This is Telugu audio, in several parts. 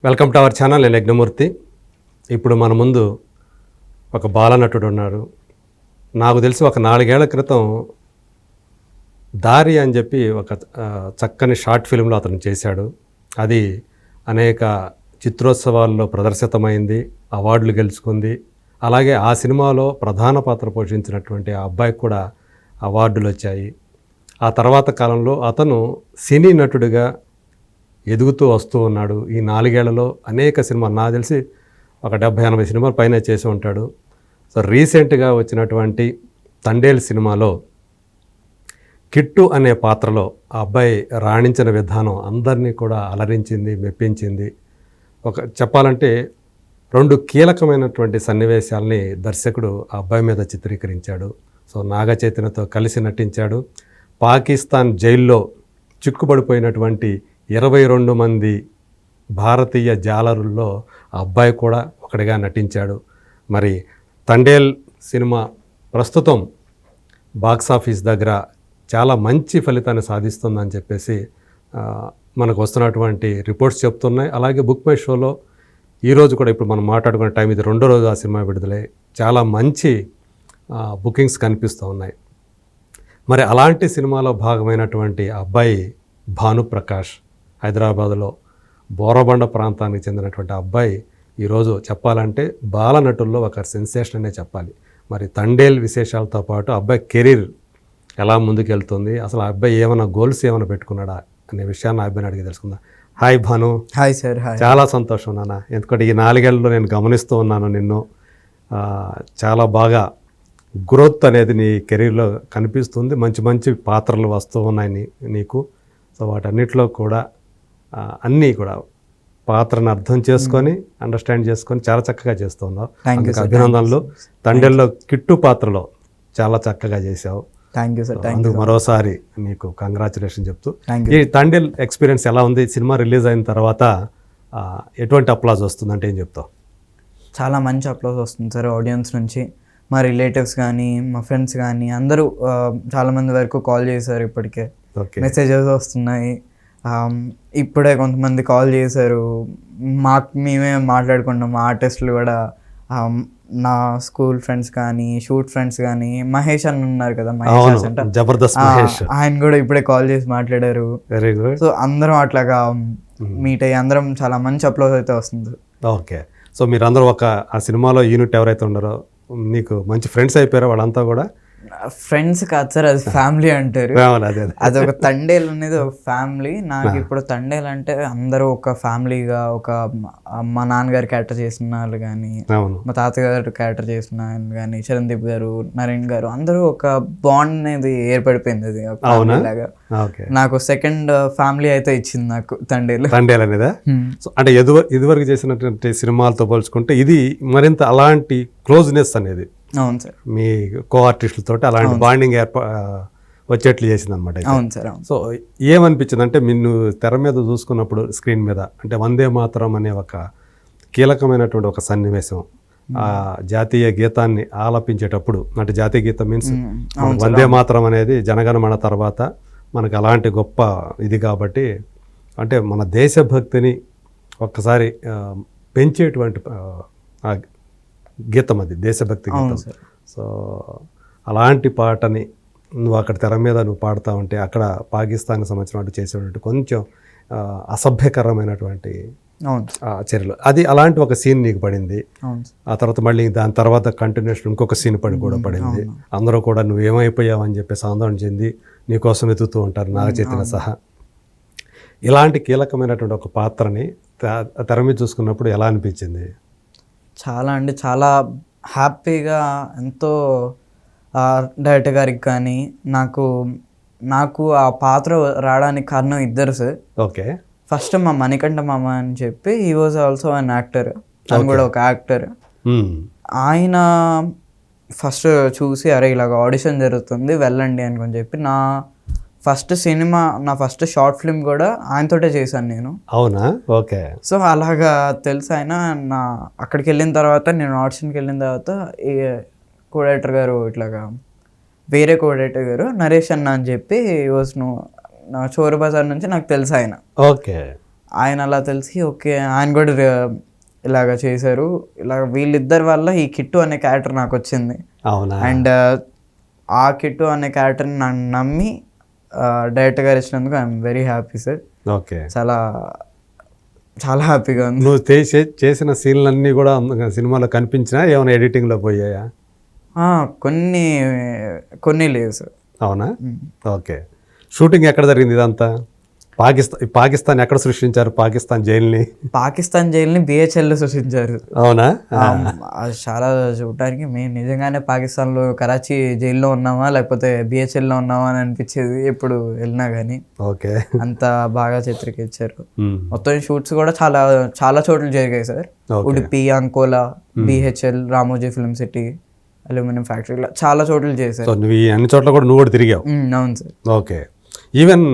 Welcome to our channel. నేను యజ్ఞమూర్తి. ఇప్పుడు మన ముందు ఒక బాలనటుడు ఉన్నారు. నాకు తెలిసి ఒక 4 ఏళ్ల క్రితం దారి అని చెప్పి ఒక చక్కని షార్ట్ ఫిల్మ్లో అతను చేశాడు. అది అనేక చిత్రోత్సవాల్లో ప్రదర్శితమైంది, అవార్డులు గెలుచుకుంది. అలాగే ఆ సినిమాలో ప్రధాన పాత్ర పోషించినటువంటి ఆ అబ్బాయికి కూడా అవార్డులు వచ్చాయి. ఆ తర్వాత కాలంలో అతను సినీ నటుడిగా ఎదుగుతూ వస్తూ ఉన్నాడు. ఈ 4 ఏళ్లలో అనేక సినిమాలు, నాకు తెలిసి ఒక 70-80 సినిమాలు పైన చేసి ఉంటాడు. సో రీసెంట్గా వచ్చినటువంటి తండేల్ సినిమాలో కిట్టు అనే పాత్రలో ఆ అబ్బాయి రాణించిన విధానం అందరినీ కూడా అలరించింది, మెప్పించింది. చెప్పాలంటే 2 కీలకమైనటువంటి సన్నివేశాలని దర్శకుడు ఆ అబ్బాయి మీద చిత్రీకరించాడు. సో నాగ చైతన్యతో కలిసి నటించాడు. పాకిస్తాన్ జైల్లో చిక్కుబడిపోయినటువంటి 22 మంది భారతీయ జాలరుల్లో ఆ అబ్బాయి కూడా ఒకటిగా నటించాడు. మరి తండేల్ సినిమా ప్రస్తుతం బాక్సాఫీస్ దగ్గర చాలా మంచి ఫలితాన్ని సాధిస్తుందని చెప్పేసి మనకు వస్తున్నటువంటి రిపోర్ట్స్ చెప్తున్నాయి. అలాగే బుక్ మై షోలో ఈరోజు కూడా ఇప్పుడు మనం మాట్లాడుకునే టైం ఇది 2వ రోజు ఆ సినిమా విడుదలై చాలా మంచి బుకింగ్స్ కనిపిస్తూ ఉన్నాయి. మరి అలాంటి సినిమాలో భాగమైనటువంటి అబ్బాయి భానుప్రకాష్, హైదరాబాదులో బోరబండ ప్రాంతానికి చెందినటువంటి అబ్బాయి ఈరోజు చెప్పాలంటే బాలనటుల్లో ఒక సెన్సేషన్ అనే చెప్పాలి. మరి తండేల్ విశేషాలతో పాటు అబ్బాయి కెరీర్ ఎలా ముందుకెళ్తుంది, అసలు ఆ అబ్బాయి ఏమైనా గోల్స్ ఏమైనా పెట్టుకున్నాడా అనే విషయాన్ని ఆ అబ్బాయిని అడిగి తెలుసుకుందాం. Hi Bhanu. Hi sir. Hi. చాలా సంతోషం నాన్న, ఎందుకంటే ఈ 4 ఏళ్లలో నేను గమనిస్తూ ఉన్నాను నిన్ను. చాలా బాగా గ్రోత్ అనేది నీ కెరీర్లో కనిపిస్తుంది. మంచి మంచి పాత్రలు వస్తూ ఉన్నాయి నీకు. సో వాటన్నిటిలో కూడా అన్నీ కూడా పాత్రను అర్థం చేసుకొని అండర్స్టాండ్ చేసుకొని చాలా చక్కగా చేస్తూ ఉన్నావు. అభినందనలు. తండేల్లో కిట్టు పాత్రలో చాలా చక్కగా చేసావు. Thank you sir. అందుకు మరోసారి నీకు కంగ్రాచులేషన్ చెప్తూ, ఈ తండేల్ ఎక్స్పీరియన్స్ ఎలా ఉంది? సినిమా రిలీజ్ అయిన తర్వాత ఎటువంటి అప్లాజ్ వస్తుందంటే ఏం చెప్తావు? చాలా మంచి అప్లాజ్ వస్తుంది సార్ ఆడియన్స్ నుంచి. మా రిలేటివ్స్ కానీ మా ఫ్రెండ్స్ కానీ అందరూ చాలామంది వరకు కాల్ చేశారు. ఇప్పటికే మెసేజెస్ వస్తున్నాయి. ఇప్పుడే కొంతమంది కాల్ చేశారు. మేమే మాట్లాడుకున్నాం. ఆర్టిస్టులు కూడా నా స్కూల్ ఫ్రెండ్స్ కానీ షూట్ ఫ్రెండ్స్ కానీ మహేష్ అని ఉన్నారు కదా, మహేష్ అంటే జబర్దస్త్ మహేష్, ఆయన కూడా ఇప్పుడే కాల్ చేసి మాట్లాడారు. Very good. సో అందరం అట్లాగా మీట్ అయ్యి అందరం చాలా మంచి అప్లోడ్ అయితే వస్తుంది. ఓకే. సో మీరందరూ ఆ సినిమాలో యూనిట్ ఎవరైతే ఉన్నారో నీకు మంచి ఫ్రెండ్స్ అయిపోయారో వాళ్ళంతా కూడా? ఫ్రెండ్స్ కాదు సార్, అది ఫ్యామిలీ అంటారు. అది ఒక తండేల్ అనేది ఒక ఫ్యామిలీ. నాకు ఇప్పుడు తండేల్ అంటే అందరూ ఒక ఫ్యామిలీగా, ఒక మా నాన్నగారు క్యారెక్టర్ చేసిన వాళ్ళు కానీ, మా తాతగారు క్యారెక్టర్ చేసిన వాళ్ళు కానీ, చిరందీప్ గారు, నరేన్ గారు, అందరూ ఒక బాండ్ అనేది ఏర్పడిపోయింది. అది లాగా నాకు సెకండ్ ఫ్యామిలీ అయితే ఇచ్చింది నాకు తండేల్ అనేదా. అంటే ఇదివరకు చేసినటువంటి సినిమాలతో పోల్చుకుంటే ఇది మరింత అలాంటి క్లోజ్నెస్ అనేది, అవును సార్, మీ కో ఆర్టిస్టులతో అలాంటి బాండింగ్ వచ్చేట్లు చేసింది అనమాట. అవును సార్. సో ఏమనిపించింది అంటే నిన్ను తెర మీద చూసుకున్నప్పుడు, స్క్రీన్ మీద, అంటే వందే మాతరం అనే ఒక కీలకమైనటువంటి ఒక సన్నివేశం, ఆ జాతీయ గీతాన్ని ఆలపించేటప్పుడు, అంటే జాతీయ గీతం మీన్స్ వందే మాతరం అనేది జనగణమన తర్వాత మనకు అలాంటి గొప్ప ఇది కాబట్టి, అంటే మన దేశభక్తిని ఒక్కసారి పెంచేటువంటి గీతం అది, దేశభక్తి గీతం. సో అలాంటి పాటని నువ్వు అక్కడ తెర మీద నువ్వు పాడుతూ ఉంటే అక్కడ పాకిస్తాన్కి సంబంధించినట్టు చేసేటువంటి కొంచెం అసభ్యకరమైనటువంటి చర్యలు, అది అలాంటి ఒక సీన్ నీకు పడింది. ఆ తర్వాత మళ్ళీ దాని తర్వాత కంటిన్యూషన్ ఇంకొక సీన్ కూడా పడింది. అందరూ కూడా నువ్వేమైపోయావు అని చెప్పేసి ఆందోళన చెంది నీకోసం వెతుకుతూ ఉంటారు, నాగ చైతన్య సహా. ఇలాంటి కీలకమైనటువంటి ఒక పాత్రని తెర మీద చూసుకున్నప్పుడు ఎలా అనిపించింది? చాలా అంటే చాలా హ్యాపీగా, ఎంతో డైరెక్టర్ గారికి కానీ నాకు ఆ పాత్ర రావడానికి కారణం ఇద్దరు సార్. ఓకే. ఫస్ట్ మా మణికంఠ మామ అని చెప్పి, he was also an actor, తను కూడా ఒక యాక్టర్. ఆయన ఫస్ట్ చూసి అరే ఇలాగ ఆడిషన్ జరుగుతుంది వెళ్ళండి అనుకొని చెప్పి, నా ఫస్ట్ సినిమా, నా ఫస్ట్ షార్ట్ ఫిల్మ్ కూడా ఆయనతోటే చేశాను నేను. అవునా? ఓకే. సో అలాగా తెలుసు ఆయన. అక్కడికి వెళ్ళిన తర్వాత, నేను ఆడిషన్కి వెళ్ళిన తర్వాత కోడైరెక్టర్ గారు ఇట్లాగా వేరే కోడైరెక్టర్ గారు నరేష్ అన్న అని చెప్పి వాజ్ నా చోరు బజార్ నుంచి నాకు తెలుసు ఆయన. ఓకే. ఆయన అలా తెలిసి ఓకే ఆయన కూడా ఇలాగ చేశారు, ఇలాగ వీళ్ళిద్దరి వల్ల ఈ కిట్టు అనే క్యారెక్టర్ నాకు వచ్చింది. అవునా? అండ్ ఆ కిట్టు అనే క్యారెక్టర్ని నన్ను నమ్మి డైరెక్టర్ గారు ఇచ్చినందుకు I'm very happy sir. Okay, చాలా చాలా హ్యాపీగా ఉంది. నువ్వు చేసిన సీన్లన్నీ కూడా సినిమాలో కనిపించినా ఏమైనా ఎడిటింగ్లో పోయాయా? కొన్ని కొన్ని లేవు సార్. అవునా? ఓకే. షూటింగ్ ఎక్కడ జరిగింది ఇదంతా? పాకిస్తాన్ ఎక్కడ సృష్టించారు? పాకిస్తాన్ జైల్ని బిహెచ్ఎల్లో సృష్టించారు. అవునా? చాలా చూడటానికి మేము నిజంగానే పాకిస్తాన్లో కరాచీ జైల్లో ఉన్నామా లేకపోతే బిహెచ్ఎల్లో ఉన్నామా అని అనిపించేది ఎప్పుడు వెళ్ళినా కానీ. ఓకే, అంత బాగా చిత్రీకరించారు. మొత్తం షూట్స్ కూడా చాలా చాలా చోట్ల జరిగాయి sir. Udupi, Ankola, BHEL, Ramoji film city, aluminium factory, ఇలా చాలా చోట్ల చేశారు. అన్ని చోట్ల కూడా నువ్వు కూడా తిరిగావు? అవును sir. Okay. Even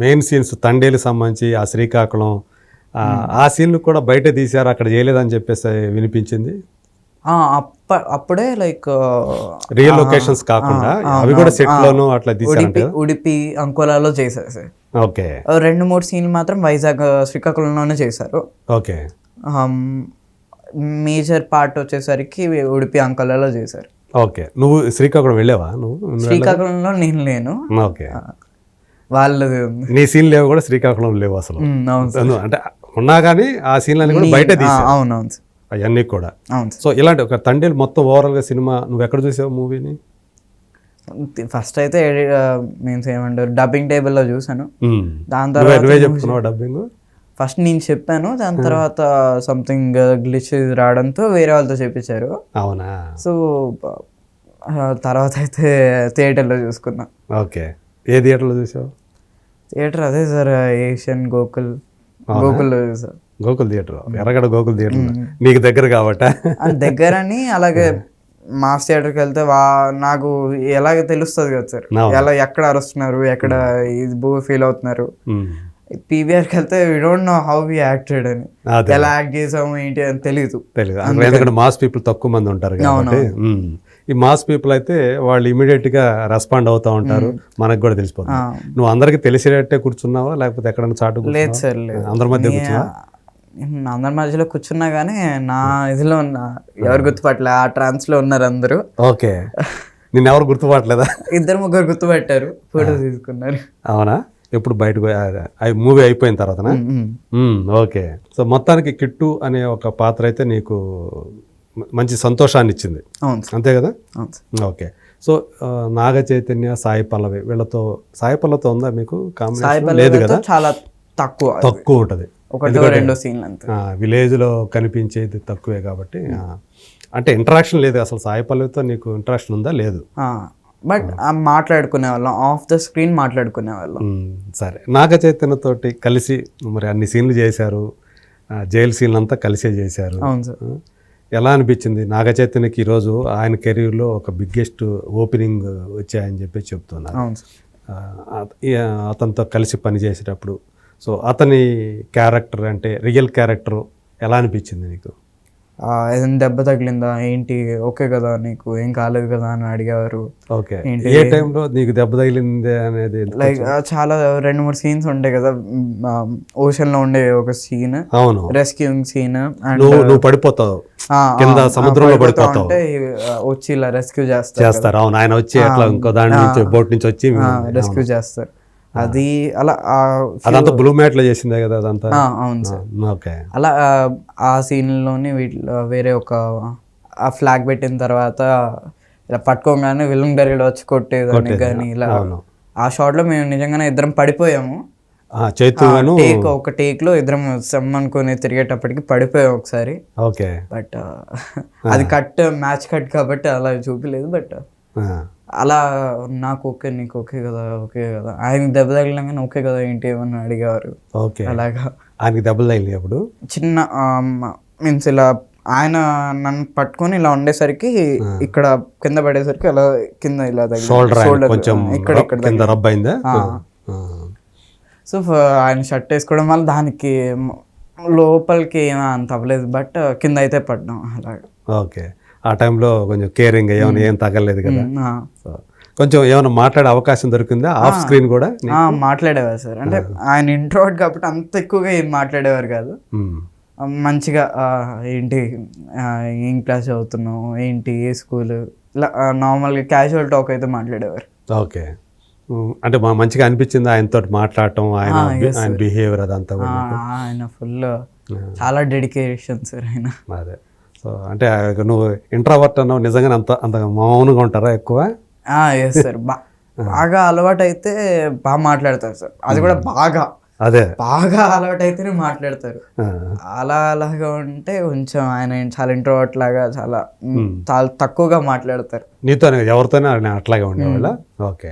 main scenes తండేలకు సంబంధించి ఆ శ్రీకాకుళం ఆ సీన్లు కూడా బయట తీశారు, అక్కడ చేయలేదని చెప్పేసి వినిపించింది. అప్పుడే లైక్ రియల్ లొకేషన్స్ కాకుండా అవి కూడా సెట్ లోను అట్లా తీశారు. ఉడిపి, అంకోలాలో చేశారు సార్. ఓకే. 2-3 సీన్లు మాత్రం వైజాగ్, శ్రీకాకుళంలోనే చేశారు. ఓకే. మేజర్ పార్ట్ వచ్చేసరికి ఉడిపి, అంకోలాలో చేశారు. ఓకే. నువ్వు శ్రీకాకుళం వెళ్ళావా? నువ్వు శ్రీకాకుళంలో నేను లేను. ఓకే. వాళ్ళు నీ సీన్ లేవు కూడా శ్రీకాకుళం లేవు అసలు? అంటే ఉన్నా కానీ ఆ సీన్లన్నీ కూడా బయట తీసావు? అవునవును అవన్నీ కూడా. అవును. సో ఇలాంటి ఒక తండేలు మొత్తం ఓవరాల్గా సినిమా నువ్వు ఎక్కడ చూసావు మూవీని? ఫస్ట్ అయితే మీన్స్ ఏమంటారు డబ్బింగ్ టేబుల్లో చూసాను. దాని తర్వాత నువ్వే చెప్తున్నావు డబ్బింగ్? ఫస్ట్ నేను చెప్పాను, దాని తర్వాత సంథింగ్ గ్లిచ్ రావడంతో వేరే వాళ్ళతో చెప్పించారు. అవునా? సో తర్వాత అయితే థియేటర్లో చూసుకున్నా. ఓకే. ఏ థియేటర్లో చూసావు? థియేటర్ అదే సార్, ఏషియన్ గోకుల్లో చూసా. గోకుల్ థియేటర్, ఎర్రగడ్డ గోకుల్ థియేటర్ నీకు దగ్గర కాబట్టి దగ్గరని. అలాగే మాస్ థియేటర్కి వెళ్తే నాకు ఎలాగ తెలుస్తుంది కదా సార్, ఎలా ఎక్కడ అరుస్తున్నారు, ఎక్కడ ఇది ఫీల్ అవుతున్నారు. పీవీఆర్కి వెళ్తే we don't know how we acted అని, ఎలా యాక్ట్ చేసాము ఏంటి అని తెలియదు. ఎందుకంటే మాస్ పీపుల్ తక్కువ మంది ఉంటారు కాబట్టి. ఈ మాస్ పీపుల్ అయితే వాళ్ళు ఇమీడియట్ గా రెస్పాండ్ అవుతా ఉంటారు, మనకు కూడా తెలిసిపోతుంది. నువ్వు అందరికి తెలిసేటట్టే కూర్చున్నావా లేకపోతే ఎక్కడైనా చాటు? లేదు సార్, లేదు. అందరి మధ్య కూర్చున్నా? అందరి మధ్యలో కూర్చున్నా కానీ నా ఇదిలో ఉన్న ఎవరు గుర్తుపట్టలే, ఆ ట్రాన్స్ లో ఉన్నారు అందరూ. ఓకే. నిన్ను ఎవరు గుర్తుపట్టలేదా? 2-3 గుర్తుపట్టారు, ఫోటో తీసుకున్నారు. అవునా? ఎప్పుడు బయటకు మూవీ అయిపోయిన తర్వాత? ఓకే. సో మొత్తానికి కిట్టు అనే ఒక పాత్ర అయితే నీకు మంచి సంతోషాన్ని ఇచ్చింది, అంతే కదా? ఓకే. సో నాగ చైతన్య, సాయి పల్లవి వీళ్ళతో, సాయి పల్లవితో ఉందా మీకు కాంబినేషన్? లేదు కదా, చాలా తక్కువ ఉంటుంది. విలేజ్ లో కనిపించేది తక్కువే కాబట్టి. అంటే ఇంటరాక్షన్ లేదు అసలు. సాయి పల్లవితో నీకు ఇంటరాక్షన్ ఉందా? లేదు. బట్ మాట్లాడుకునే వాళ్ళం, ఆఫ్ ద స్క్రీన్ మాట్లాడుకునే వాళ్ళం. సరే, నాగ చైతన్య తోటి కలిసి మరి అన్ని సీన్లు చేశారు, జైలు సీన్లు అంతా కలిసే చేశారు. అవును సార్. ఎలా అనిపించింది? నాగ చైతన్యకి ఈరోజు ఆయన కెరీర్లో ఒక బిగ్గెస్ట్ ఓపెనింగ్ వచ్చాయని చెప్పి చెప్తున్నారు. అతనితో కలిసి పనిచేసేటప్పుడు సో అతని క్యారెక్టర్ అంటే రియల్ క్యారెక్టర్ ఎలా అనిపించింది నీకు? ఏదైనా దెబ్బ తగిలిందా ఏంటి, ఓకే కదా, నీకు ఏం కాలేదు కదా అని అడిగేవారు. ఓకే. ఏ టైంలో నీకు దెబ్బ తగిలింది అనేది? లైక్ చాలా 2-3 సీన్స్ ఉంటాయి కదా, ఓషన్ లో ఉండే ఒక సీన్, అవును, రెస్క్యూయింగ్ సీన్. నువ్వు పడిపోతావు కింద, సముద్రంలో పడిపోతావు, వచ్చి ఇలా రెస్క్యూ చేస్తారు. అవును, ఆయన వచ్చి అట్లా ఇంకో దాని నుంచి బోట్ నుంచి వచ్చి రెస్క్యూ చేస్తారు. అది అలా అదంతా బ్లూ మ్యాట్ లో చేసిందే కదా అదంతా? అవును సార్. ఓకే. అలా ఆ సీన్లోని వేరే ఒక ఆ ఫ్లాగ్ పెట్టిన తర్వాత ఇలా పట్టుకోగానే విలన్ బెరీలో వచ్చి కొట్టేదాన్ని కానీ ఇలా. ఆ షాట్ లో మేము నిజంగానే ఇద్దరం పడిపోయాము. ఒక టేక్ లో ఇద్దరం సమ్మనుకొని తిరిగేటప్పటికి పడిపోయాం ఒకసారి. ఓకే. బట్ అది మ్యాచ్ కట్ కాబట్టి అలా చూపిలేదు. బట్ అలా నాకు ఓకే, నీకు ఓకే కదా, ఓకే కదా, ఆయన దెబ్బ తగిలినా కానీ ఓకే కదా ఏంటి ఏమన్నా అడిగేవారు. ఓకే. అలాగా ఆయనకి దెబ్బలు తగిలి అప్పుడు చిన్న మీన్స్ ఇలా ఆయన నన్ను పట్టుకొని ఇలా ఉండేసరికి ఇక్కడ కింద పడేసరికి అలా కింద ఇలా ఇక్కడ రబ్ అయిందా? సో ఆయన షర్ట్ వేసుకోవడం వల్ల దానికి లోపలికి అంత అవ్వలేదు, బట్ కింద అయితే పడ్డాం అలాగా. ఓకే. ఆ టైంలో కొంచెం కేరింగ్ ఏమైనా ఏం తగలేదు కదా? కొంచెం ఏమైనా మాట్లాడే అవకాశం దొరికిందా ఆఫ్ స్క్రీన్ కూడా? మాట్లాడేవారు సార్. అంటే ఆయన ఇంట్రోవర్ట్ కాబట్టి అంత ఎక్కువగా ఏం మాట్లాడేవారు కాదు. మంచిగా ఏంటి ఏం క్లాస్ చదువుతున్నావు, ఏంటి ఏ స్కూల్, ఇలా నార్మల్గా క్యాజువల్ టాక్ అయితే మాట్లాడేవారు. ఓకే. అంటే మంచిగా అనిపించింది ఆయనతో మాట్లాడటం, ఆయన బిహేవియర్ అదంతా కూడా? ఆయన ఫుల్ చాలా డెడికేషన్ సార్ ఆయన. అదే. సో అంటే నువ్వు ఇంట్రావర్ట్ అన్నావు, నిజంగానే అంత మౌనంగా ఉంటారా ఎక్కువ? Yes sir. బాగా అలవాటు అయితే బాగా మాట్లాడతారు సార్. అది కూడా బాగా అలవాటు అయితేనే మాట్లాడతారు. అలాగా ఉంటే కొంచెం ఆయన చాలా ఇంట్రోవర్ట్ లాగా చాలా తక్కువగా మాట్లాడతారు. నీతో ఎవరితోనే అట్లాగే ఉండేవాళ్ళ? ఓకే.